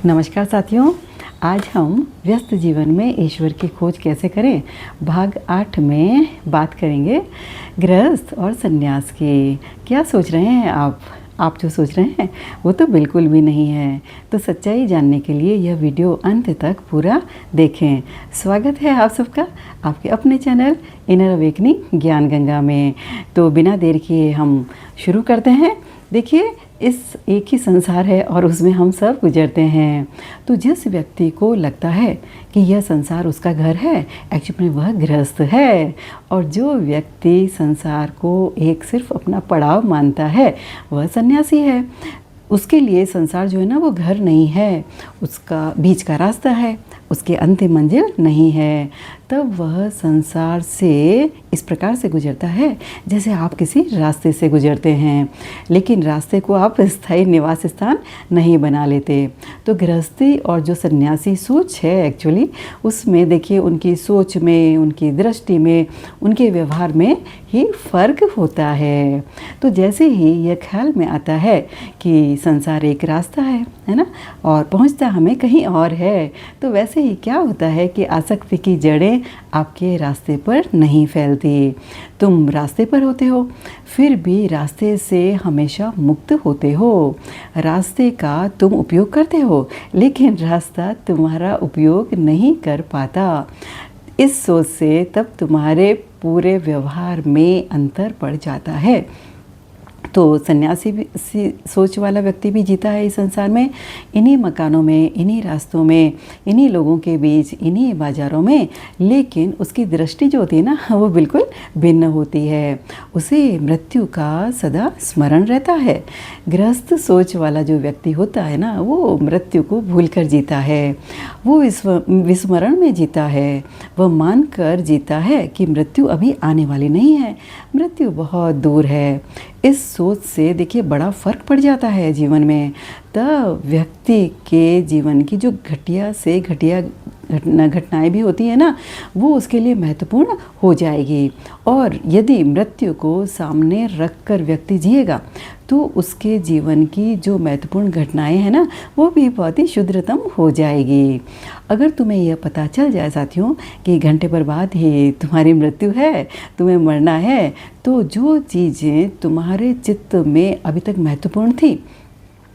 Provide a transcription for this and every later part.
नमस्कार साथियों, आज हम व्यस्त जीवन में ईश्वर की खोज कैसे करें भाग 8 में बात करेंगे गृहस्थ और सन्यास की। क्या सोच रहे हैं आप जो सोच रहे हैं वो तो बिल्कुल भी नहीं है। तो सच्चाई जानने के लिए यह वीडियो अंत तक पूरा देखें। स्वागत है आप सबका आपके अपने चैनल इनर अवेकनिंग ज्ञान गंगा में। तो बिना देर किए हम शुरू करते हैं। देखिए, इस एक ही संसार है और उसमें हम सब गुजरते हैं। तो जिस व्यक्ति को लगता है कि यह संसार उसका घर है, एक्चुअली वह गृहस्थ है। और जो व्यक्ति संसार को एक सिर्फ अपना पड़ाव मानता है वह सन्यासी है। उसके लिए संसार जो है ना वो घर नहीं है, उसका बीच का रास्ता है, उसके अंतिम मंजिल नहीं है। तब वह संसार से इस प्रकार से गुजरता है जैसे आप किसी रास्ते से गुजरते हैं, लेकिन रास्ते को आप स्थायी निवास स्थान नहीं बना लेते। तो गृहस्थी और जो सन्यासी सोच है एक्चुअली उसमें देखिए उनकी सोच में, उनकी दृष्टि में, उनके व्यवहार में ही फ़र्क होता है। तो जैसे ही यह ख्याल में आता है कि संसार एक रास्ता है ना, और पहुंचता हमें कहीं और है, तो वैसे ही क्या होता है कि आसक्ति की जड़ें आपके रास्ते पर नहीं फैलती। तुम रास्ते पर होते हो, फिर भी रास्ते से हमेशा मुक्त होते हो। रास्ते का तुम उपयोग करते हो, लेकिन रास्ता तुम्हारा उपयोग नहीं कर पाता। इस सोच से तब तुम्हारे पूरे व्यवहार में अंतर पड़ जाता है। तो सन्यासी भी सोच वाला व्यक्ति भी जीता है इस संसार में, इन्हीं मकानों में, इन्हीं रास्तों में, इन्हीं लोगों के बीच, इन्हीं बाज़ारों में, लेकिन उसकी दृष्टि जो होती है ना वो बिल्कुल भिन्न होती है। उसे मृत्यु का सदा स्मरण रहता है। गृहस्थ सोच वाला जो व्यक्ति होता है ना वो मृत्यु को भूल कर जीता है, वो विस्मरण में जीता है। वह मान कर जीता है कि मृत्यु अभी आने वाली नहीं है, मृत्यु बहुत दूर है। इस सोच से देखिए बड़ा फ़र्क पड़ जाता है जीवन में। तब व्यक्ति के जीवन की जो घटिया से घटिया घटनाएं भी होती है ना वो उसके लिए महत्वपूर्ण हो जाएगी। और यदि मृत्यु को सामने रख कर व्यक्ति जिएगा तो उसके जीवन की जो महत्वपूर्ण घटनाएं हैं ना वो भी बहुत ही शुद्धतम हो जाएगी। अगर तुम्हें यह पता चल जाए साथियों कि घंटे भर बाद ही तुम्हारी मृत्यु है, तुम्हें मरना है, तो जो चीज़ें तुम्हारे चित्त में अभी तक महत्वपूर्ण थी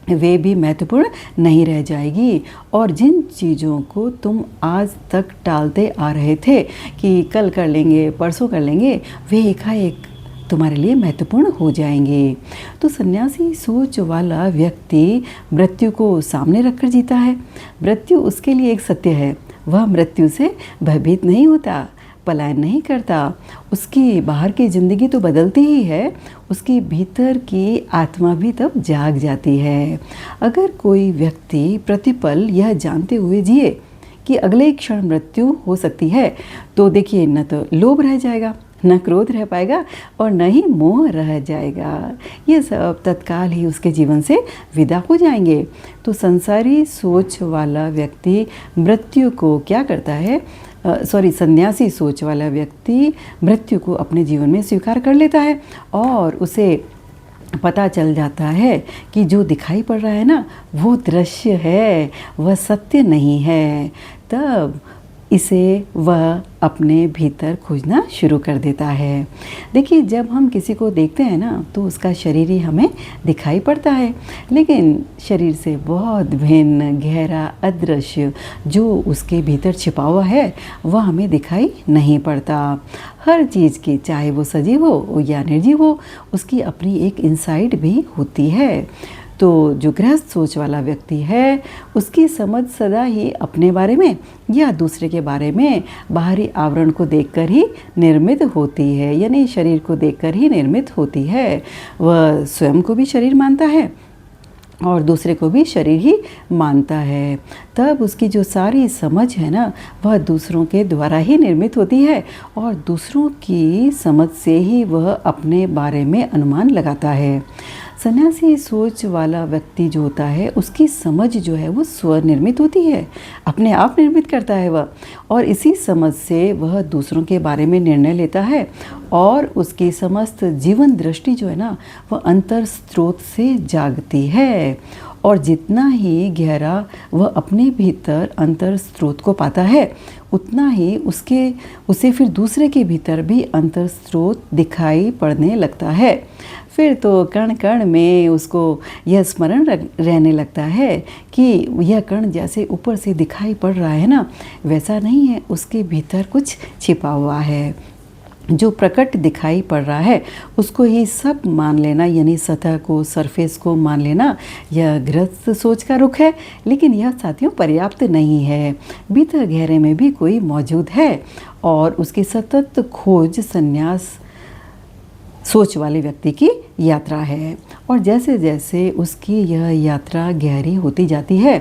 वे भी महत्वपूर्ण नहीं रह जाएगी। और जिन चीज़ों को तुम आज तक टालते आ रहे थे कि कल कर लेंगे, परसों कर लेंगे, वे एकाएक तुम्हारे लिए महत्वपूर्ण हो जाएंगे। तो सन्यासी सोच वाला व्यक्ति मृत्यु को सामने रखकर जीता है। मृत्यु उसके लिए एक सत्य है। वह मृत्यु से भयभीत नहीं होता, पलायन नहीं करता। उसकी बाहर की ज़िंदगी तो बदलती ही है, उसकी भीतर की आत्मा भी तब जाग जाती है। अगर कोई व्यक्ति प्रतिपल यह जानते हुए जिए कि अगले क्षण मृत्यु हो सकती है, तो देखिए न तो लोभ रह जाएगा, न क्रोध रह पाएगा, और न ही मोह रह जाएगा। ये सब तत्काल ही उसके जीवन से विदा हो जाएंगे। तो संसारी सोच वाला व्यक्ति मृत्यु को क्या करता है, सन्यासी सोच वाला व्यक्ति मृत्यु को अपने जीवन में स्वीकार कर लेता है और उसे पता चल जाता है कि जो दिखाई पड़ रहा है ना वो दृश्य है, वह सत्य नहीं है। तब इसे वह अपने भीतर खोजना शुरू कर देता है। देखिए, जब हम किसी को देखते हैं ना तो उसका शरीर ही हमें दिखाई पड़ता है, लेकिन शरीर से बहुत भिन्न गहरा अदृश्य जो उसके भीतर छिपा हुआ है वह हमें दिखाई नहीं पड़ता। हर चीज़ की, चाहे वो सजीव हो या निर्जीव हो, उसकी अपनी एक इनसाइड भी होती है। तो जो गृहस्थ सोच वाला व्यक्ति है उसकी समझ सदा ही अपने बारे में या दूसरे के बारे में बाहरी आवरण को देखकर ही निर्मित होती है, यानी शरीर को देखकर ही निर्मित होती है। वह स्वयं को भी शरीर मानता है और दूसरे को भी शरीर ही मानता है। तब उसकी जो सारी समझ है ना वह दूसरों के द्वारा ही निर्मित होती है और दूसरों की समझ से ही वह अपने बारे में अनुमान लगाता है। सन्यासी सोच वाला व्यक्ति जो होता है उसकी समझ जो है वो स्वनिर्मित होती है, अपने आप निर्मित करता है वह, और इसी समझ से वह दूसरों के बारे में निर्णय लेता है और उसकी समस्त जीवन दृष्टि जो है ना वह अंतर स्रोत से जागती है और जितना ही गहरा वह अपने भीतर अंतर स्रोत को पाता है, उतना ही उसे फिर दूसरे के भीतर भी अंतर स्रोत दिखाई पड़ने लगता है। फिर तो कण कण में उसको यह स्मरण रहने लगता है कि यह कण जैसे ऊपर से दिखाई पड़ रहा है ना, वैसा नहीं है, उसके भीतर कुछ छिपा हुआ है। जो प्रकट दिखाई पड़ रहा है उसको ही सब मान लेना, यानी सतह को, सरफेस को मान लेना, यह गृहस्थ सोच का रुख है। लेकिन यह साथियों पर्याप्त नहीं है। भीतर गहरे में भी कोई मौजूद है और उसकी सतत खोज संन्यास सोच वाले व्यक्ति की यात्रा है। और जैसे जैसे उसकी यह यात्रा गहरी होती जाती है,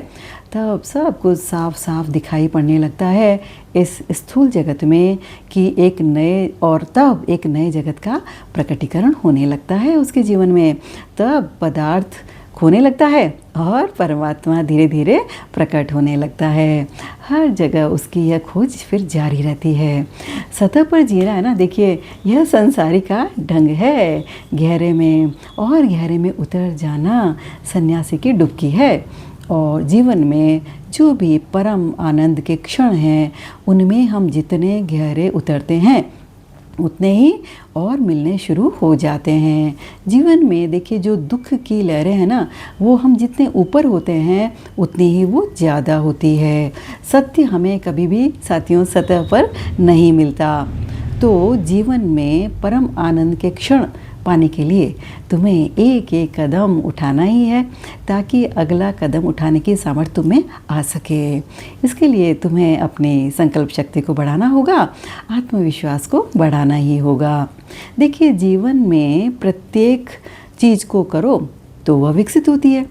तब सब कुछ साफ साफ दिखाई पड़ने लगता है इस स्थूल जगत में कि एक नए जगत का प्रकटीकरण होने लगता है उसके जीवन में। तब पदार्थ खोने लगता है और परमात्मा धीरे धीरे प्रकट होने लगता है। हर जगह उसकी यह खोज फिर जारी रहती है। सतह पर जीना है ना, देखिए यह संसारी का ढंग है। गहरे में उतर जाना सन्यासी की डुबकी है। और जीवन में जो भी परम आनंद के क्षण हैं, उनमें हम जितने गहरे उतरते हैं उतने ही और मिलने शुरू हो जाते हैं। जीवन में देखिए जो दुख की लहरें हैं ना, वो हम जितने ऊपर होते हैं उतनी ही वो ज़्यादा होती है। सत्य हमें कभी भी साथियों सतह पर नहीं मिलता। तो जीवन में परम आनंद के क्षण पाने के लिए तुम्हें एक एक कदम उठाना ही है, ताकि अगला कदम उठाने की सामर्थ्य तुम्हें आ सके। इसके लिए तुम्हें अपनी संकल्प शक्ति को बढ़ाना होगा, आत्मविश्वास को बढ़ाना ही होगा। देखिए जीवन में प्रत्येक चीज़ को करो तो वह विकसित होती है,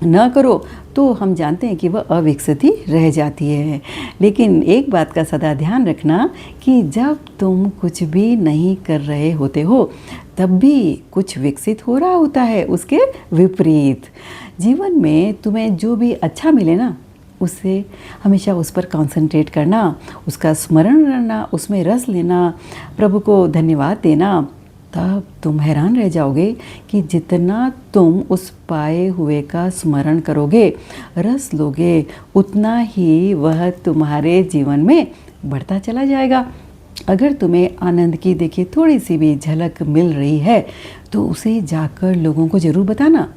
न करो तो हम जानते हैं कि वह अविकसित ही रह जाती है। लेकिन एक बात का सदा ध्यान रखना कि जब तुम कुछ भी नहीं कर रहे होते हो, तब भी कुछ विकसित हो रहा होता है उसके विपरीत। जीवन में तुम्हें जो भी अच्छा मिले ना, उससे हमेशा उस पर कंसंट्रेट करना, उसका स्मरण करना, उसमें रस लेना, प्रभु को धन्यवाद देना। तब तुम हैरान रह जाओगे कि जितना तुम उस पाए हुए का स्मरण करोगे, रस लोगे, उतना ही वह तुम्हारे जीवन में बढ़ता चला जाएगा। अगर तुम्हें आनंद की देखिए थोड़ी सी भी झलक मिल रही है, तो उसे जाकर लोगों को ज़रूर बताना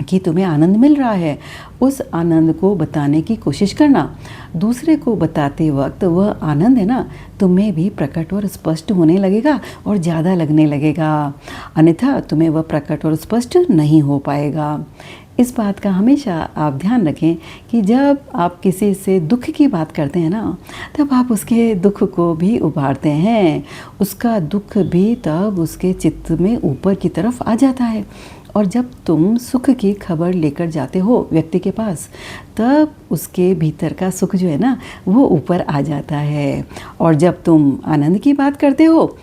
कि तुम्हें आनंद मिल रहा है। उस आनंद को बताने की कोशिश करना। दूसरे को बताते वक्त वह आनंद है ना, तुम्हें भी प्रकट और स्पष्ट होने लगेगा और ज़्यादा लगने लगेगा। अन्यथा तुम्हें वह प्रकट और स्पष्ट नहीं हो पाएगा। इस बात का हमेशा आप ध्यान रखें कि जब आप किसी से दुख की बात करते हैं ना, तब आप उसके दुख को भी उभारते हैं। उसका दुख भी तब उसके चित्त में ऊपर की तरफ आ जाता है। और जब तुम सुख की खबर लेकर जाते हो व्यक्ति के पास, तब उसके भीतर का सुख जो है ना, वो ऊपर आ जाता है। और जब तुम आनंद की बात करते हो,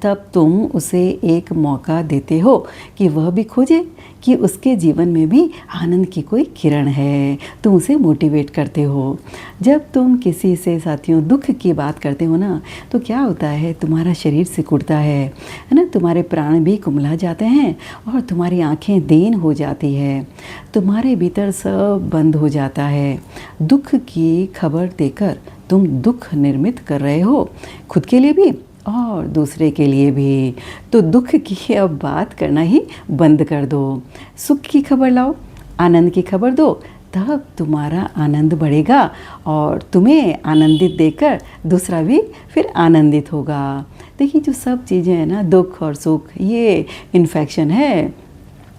तब तुम उसे एक मौका देते हो कि वह भी खोजे कि उसके जीवन में भी आनंद की कोई किरण है। तुम उसे मोटिवेट करते हो। जब तुम किसी से साथियों दुख की बात करते हो ना, तो क्या होता है, तुम्हारा शरीर सिकुड़ता है ना, तुम्हारे प्राण भी कुम्हला जाते हैं और तुम्हारी आंखें दीन हो जाती है। तुम्हारे भीतर सब बंद हो जाता है। दुख की खबर देकर तुम दुख निर्मित कर रहे हो, खुद के लिए भी और दूसरे के लिए भी। तो दुख की अब बात करना ही बंद कर दो। सुख की खबर लाओ, आनंद की खबर दो, तब तुम्हारा आनंद बढ़ेगा और तुम्हें आनंदित देकर दूसरा भी फिर आनंदित होगा। देखिए जो सब चीज़ें हैं ना, दुख और सुख, ये इन्फेक्शन है।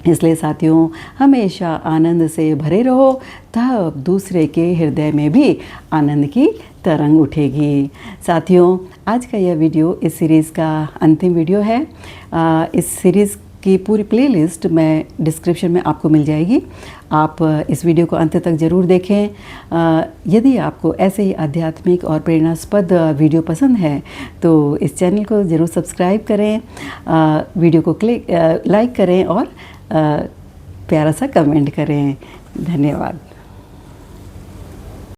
इसलिए साथियों हमेशा आनंद से भरे रहो, तब दूसरे के हृदय में भी आनंद की तरंग उठेगी। साथियों आज का यह वीडियो इस सीरीज़ का अंतिम वीडियो है। इस सीरीज़ की पूरी प्लेलिस्ट मैं डिस्क्रिप्शन में आपको मिल जाएगी। आप इस वीडियो को अंत तक ज़रूर देखें। यदि आपको ऐसे ही आध्यात्मिक और प्रेरणास्पद वीडियो पसंद है तो इस चैनल को ज़रूर सब्सक्राइब करें, वीडियो को लाइक करें और प्यारा सा कमेंट करें। धन्यवाद।